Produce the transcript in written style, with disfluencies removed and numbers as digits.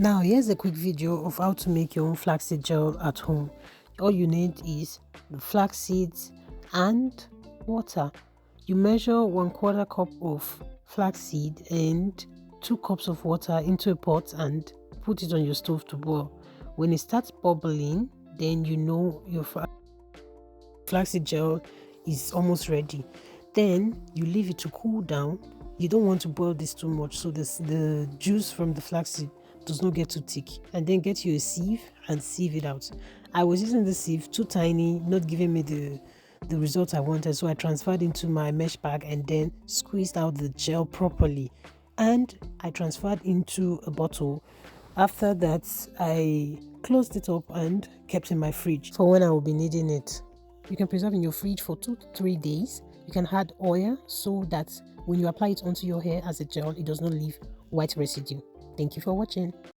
Now here's a quick video of how to make your own flaxseed gel at home. All you need is the flax seeds and water. You measure 1/4 cup of flaxseed and 2 cups of water into a pot and put it on your stove to boil. When it starts bubbling, then you know your flaxseed gel is almost ready. Then you leave it to cool down. You don't want to boil this too much so the juice from the flaxseed does not get too thick. And then get you a sieve and sieve it out. I was using the sieve too tiny, not giving me the result I wanted, so I transferred into my mesh bag and then squeezed out the gel properly, and I transferred into a bottle. After that, I closed it up and kept in my fridge for when I will be needing it. You can preserve in your fridge for 2 to 3 days. You can add oil so that when you apply it onto your hair as a gel, it does not leave white residue. Thank you for watching.